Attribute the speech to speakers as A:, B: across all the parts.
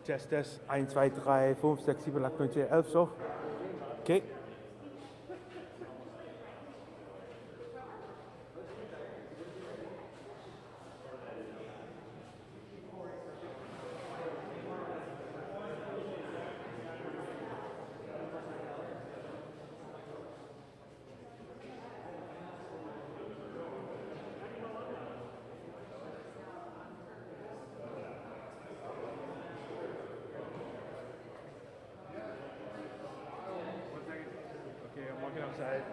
A: Test, Test, 1, 2, 3, 5, 6, 7, 8, 9, 10, 11 so. Okay. Okay, I'm walking outside.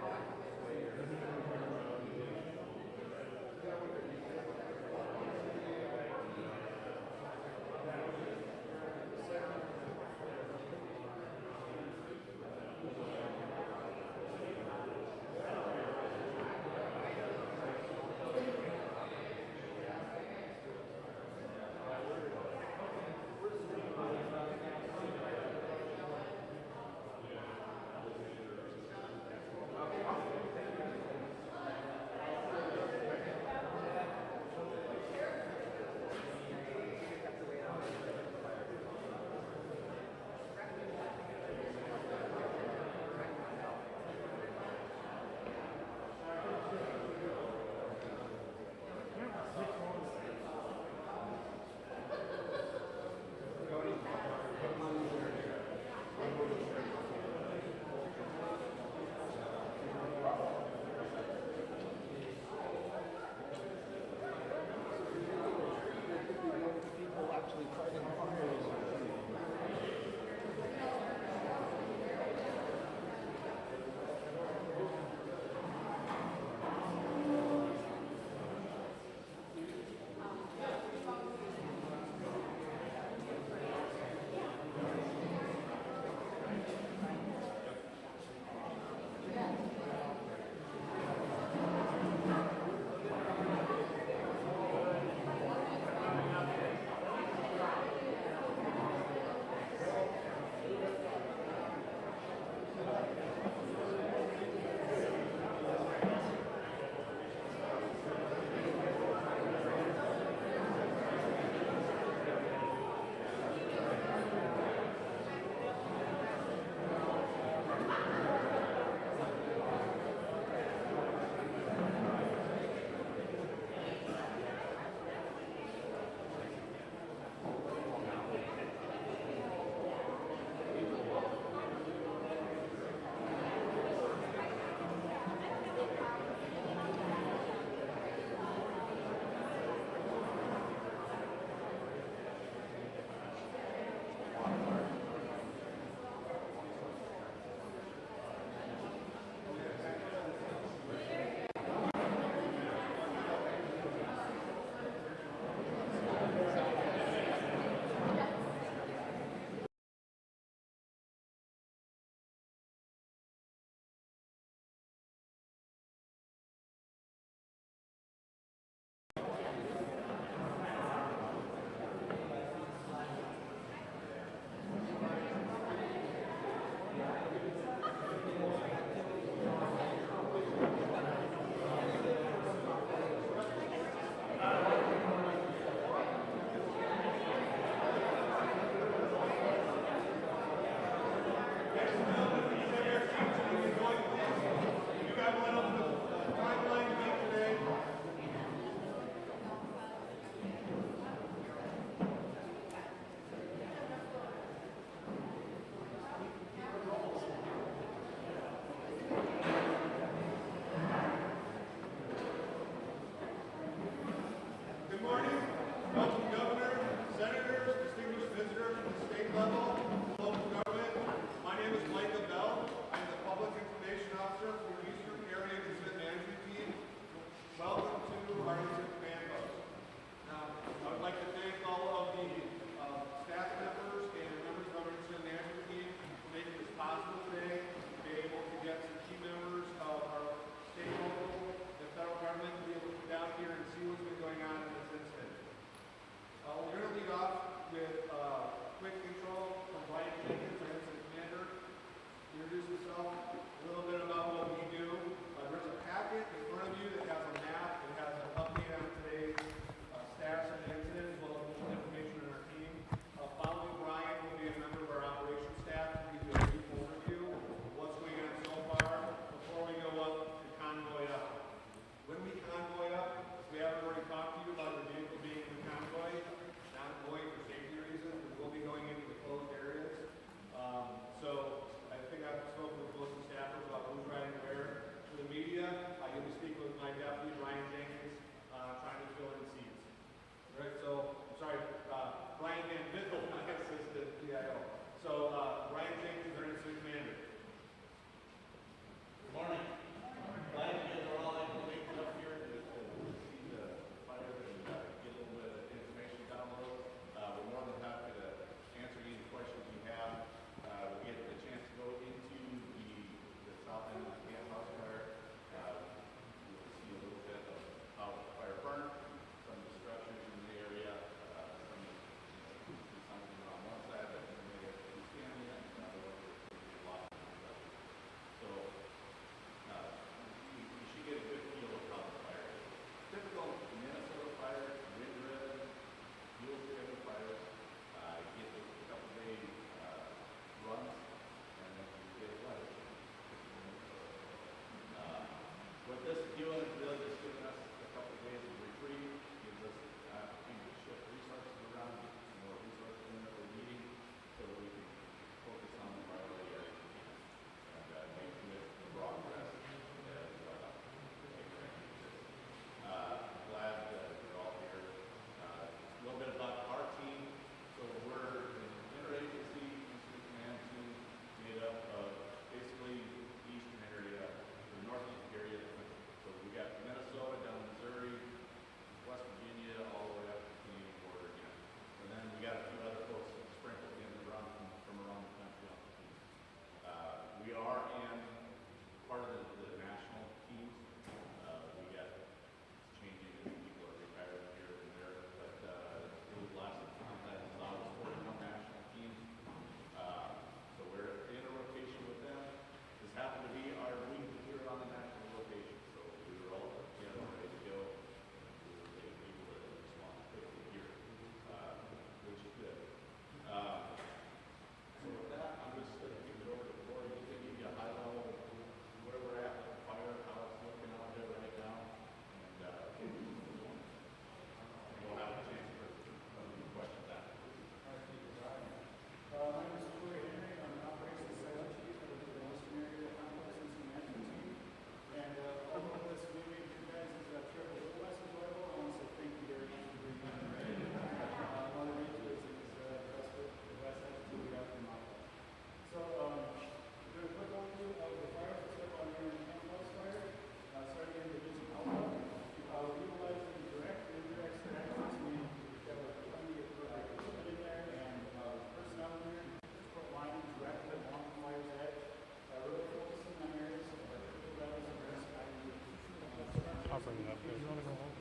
B: I'll bring it up. You want to go home?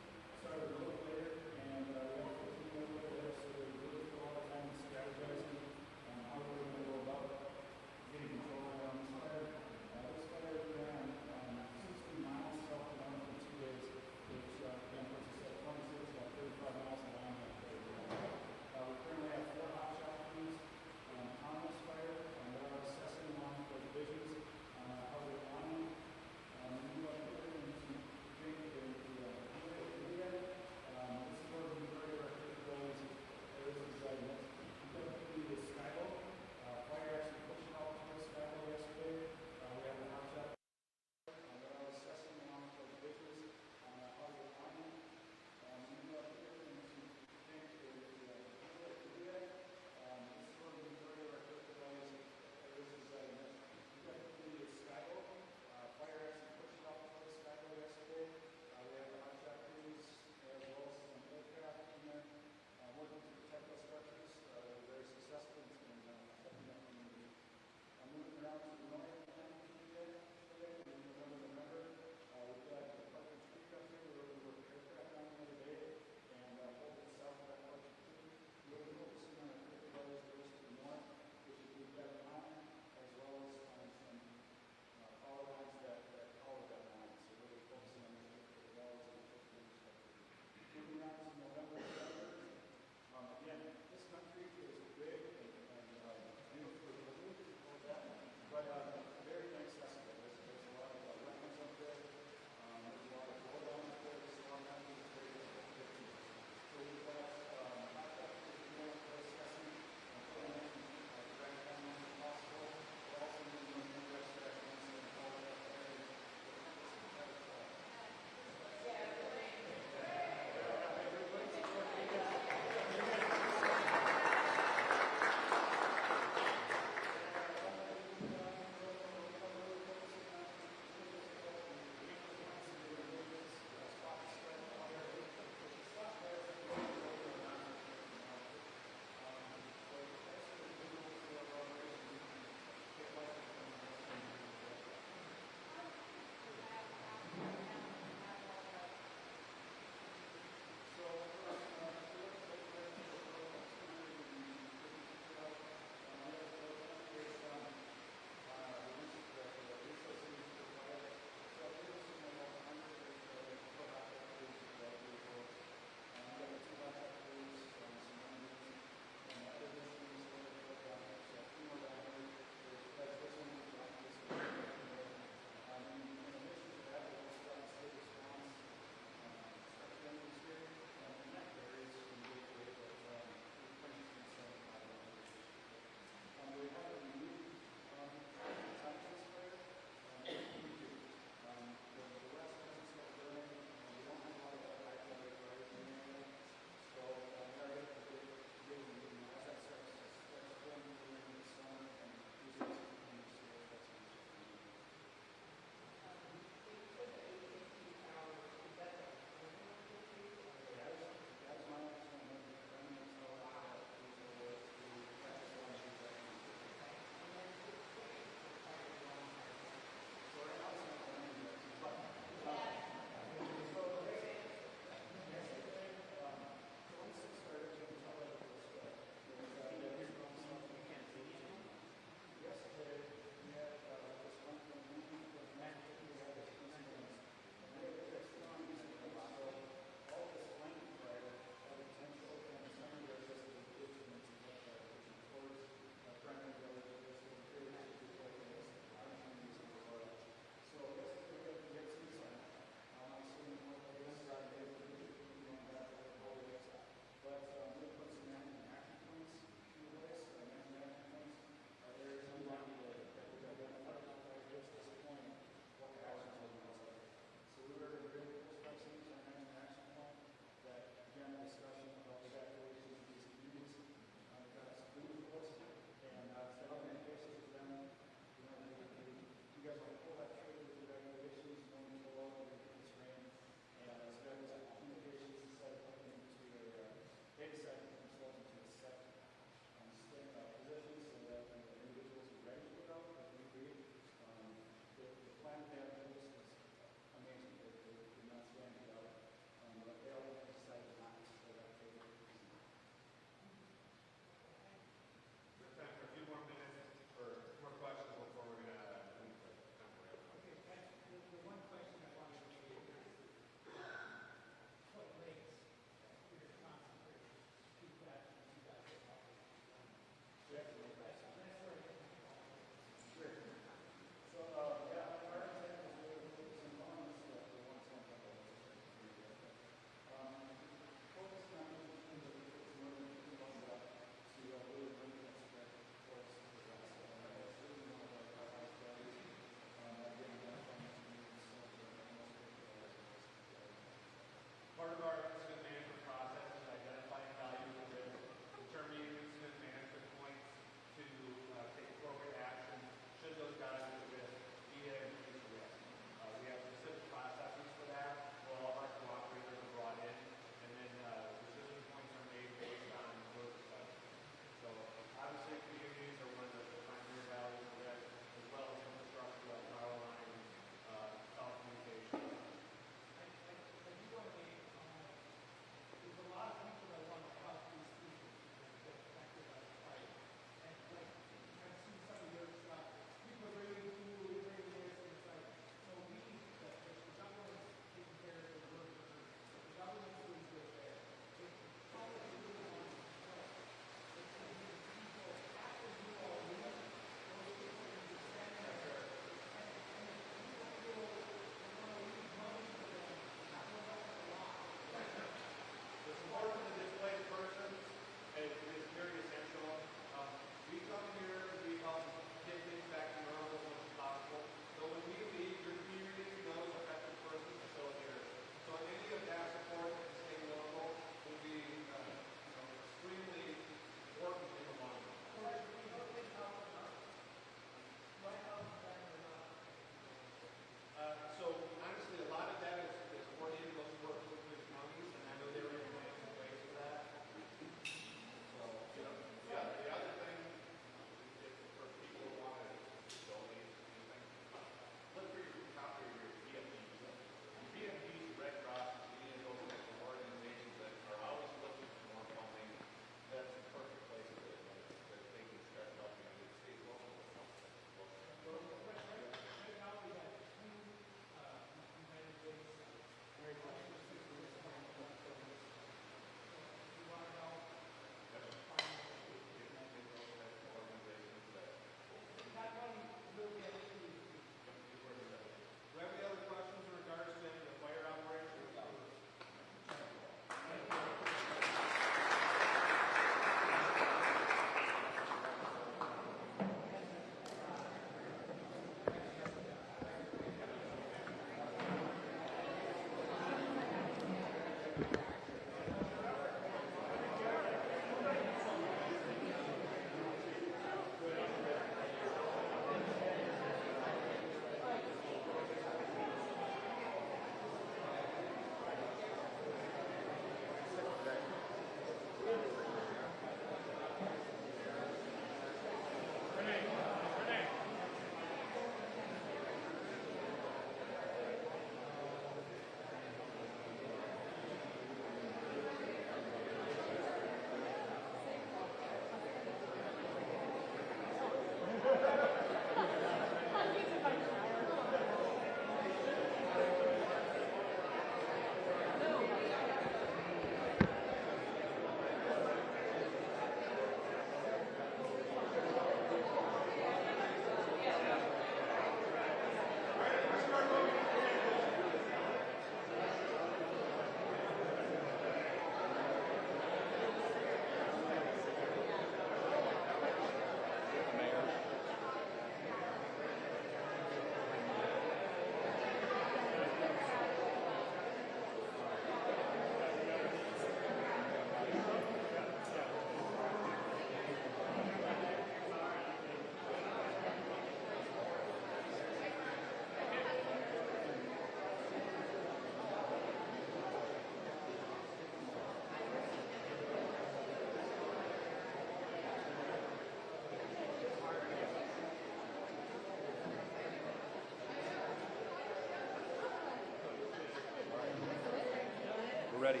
B: ready.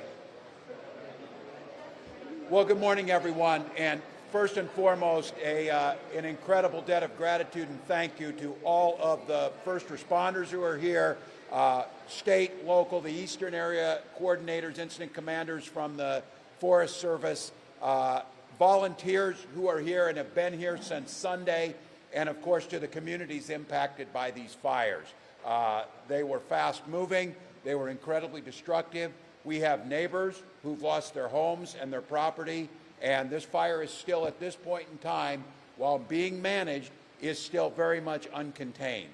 B: Well, good morning, everyone. And first and foremost, an incredible debt of gratitude and thank you to all of the first responders who are here, state, local, the Eastern area coordinators, incident commanders from the Forest Service, volunteers who are here and have been here since Sunday, and of course to the communities impacted by these fires. They were fast moving, they were incredibly destructive. We have neighbors who've lost their homes and their property, and this fire is still at this point in time, while being managed, is still very much uncontained.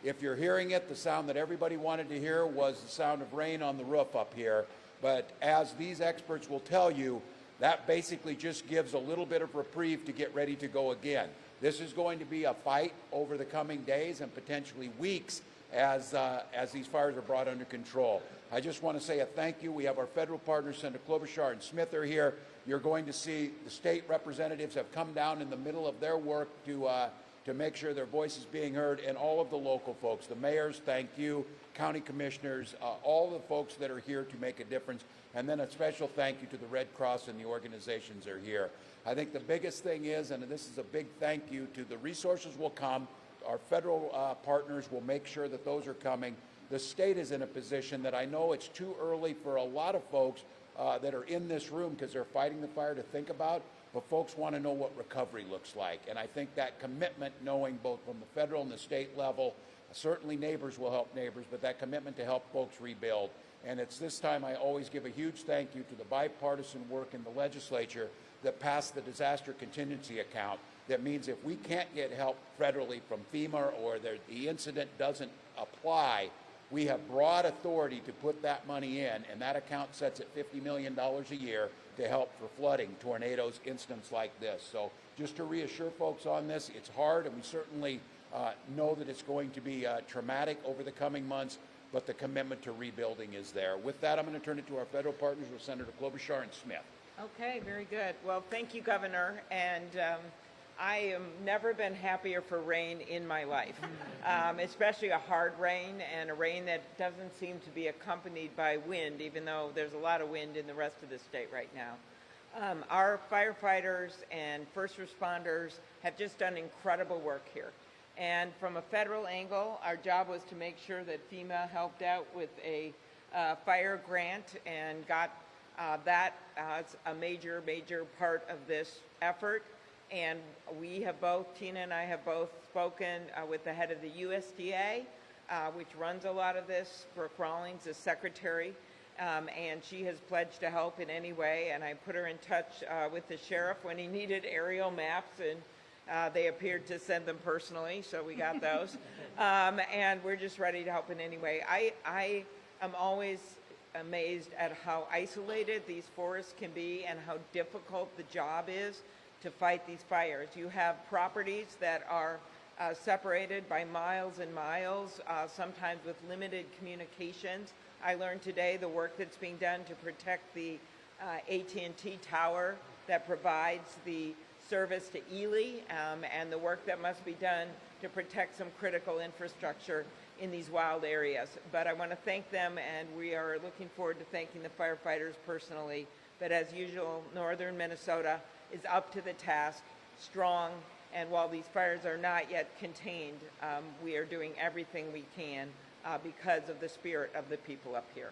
B: If you're hearing it, the sound that everybody wanted to hear was the sound of rain on the roof up here, but as these experts will tell you, that basically just gives a little bit of reprieve to get ready to go again. This is going to be a fight over the coming days and potentially weeks as these fires are brought under control. I just want to say a thank you. We have our federal partners, Senator Klobuchar and Smith, are here. You're going to see the state representatives have come down in the middle of their work to make sure their voice is being heard, and all of the local folks, the mayors, thank you, county commissioners, all the folks that are here to make a difference, and then a special thank you to the Red Cross and the organizations that are here. I think the biggest thing is, and this is a big thank you to the resources will come, our federal partners will make sure that those are coming. The state is in a position that I know it's too early for a lot of folks that are in this room because they're fighting the fire to think about, but folks want to know what recovery looks like. And I think that commitment, knowing both from the federal and the state level, certainly neighbors will help neighbors, but that commitment to help folks rebuild. And it's this time I always give a huge thank you to the bipartisan work in the legislature that passed the disaster contingency account. That means if we can't get help federally from FEMA or the incident doesn't apply, we have broad authority to put that money in, and that account sets at $50 million a year to help for flooding, tornadoes, incidents like this. So just to reassure folks on this, it's hard, and we certainly know that it's going to be traumatic over the coming months, but the commitment to rebuilding is there. With that, I'm going to turn it to our federal partners with Senator Klobuchar and Smith.
C: Okay, very good. Well, thank you, Governor. And I have never been happier for rain in my life, especially a hard rain and a rain that doesn't seem to be accompanied by wind, even though there's a lot of wind in the rest of the state right now. Our firefighters and first responders have just done incredible work here. And from a federal angle, our job was to make sure that FEMA helped out with a fire grant and got that as a major part of this effort. And we have both, Tina and I have both spoken with the head of the USDA, which runs a lot of this, Brooke Rawlings, the secretary, and she has pledged to help in any way. And I put her in touch with the sheriff when he needed aerial maps, and they appeared to send them personally, so we got those. And we're just ready to help in any way. I am always amazed at how isolated these forests can be and how difficult the job is to fight these fires. You have properties that are separated by miles and miles, sometimes with limited communications. I learned today the work that's being done to protect the AT&T tower that provides the service to Ely, and the work that must be done to protect some critical infrastructure in these wild areas. But I want to thank them, and we are looking forward to thanking the firefighters personally. But as usual, northern Minnesota is up to the task, strong, and while these fires are not yet contained, we are doing everything we can because of the spirit of the people up here.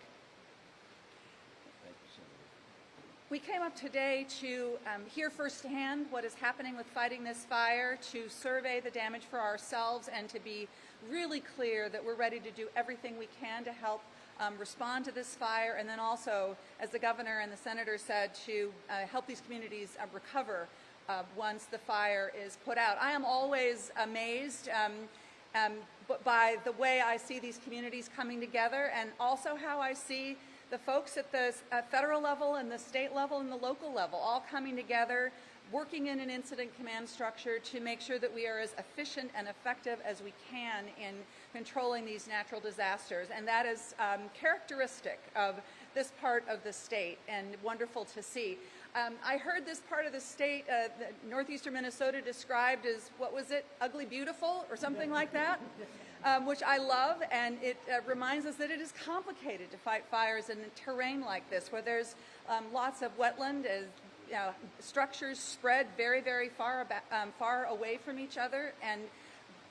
D: We came up today to hear firsthand what is happening with fighting this fire, to survey the damage for ourselves, and to be really clear that we're ready to do everything we can to help respond to this fire, and then also, as the governor and the senator said, to help these communities recover once the fire is put out. I am always amazed by the way I see these communities coming together, and also how I see the folks at the federal level and the state level and the local level all coming together, working in an incident command structure to make sure that we are as efficient and effective as we can in controlling these natural disasters. And that is characteristic of this part of the state, and wonderful to see. I heard this part of the state, northeastern Minnesota, described as, what was it, ugly beautiful or something like that? which I love, and it reminds us that it is complicated to fight fires in terrain like this, where there's lots of wetland, structures spread very, very far away from each other, and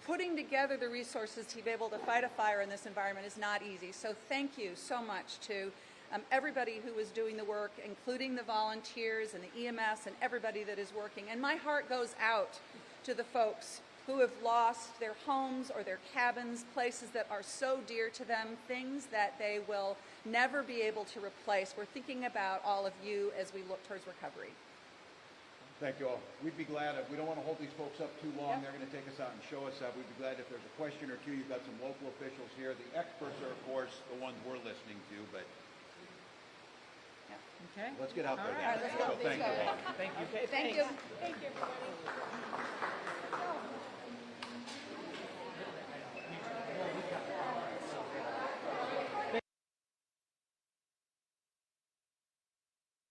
D: putting together the resources to be able to fight a fire in this environment is not easy. So thank you so much to everybody who is doing the work, including the volunteers and the EMS and everybody that is working. And my heart goes out to the folks who have lost their homes or their cabins, places that are so dear to them, things that they will never be able to replace. We're thinking about all of you as we look towards recovery.
B: Thank you all. We'd be glad, we don't want to hold these folks up too long. They're going to take us out and show us that. We'd be glad if there's a question or two. You've got some local officials here. The experts are, of course, the ones we're listening to, but
C: Okay.
B: let's get out there.
C: All right,
B: now. So thank you all.
C: Thank you.
D: Thank you.
C: Thank you, everybody.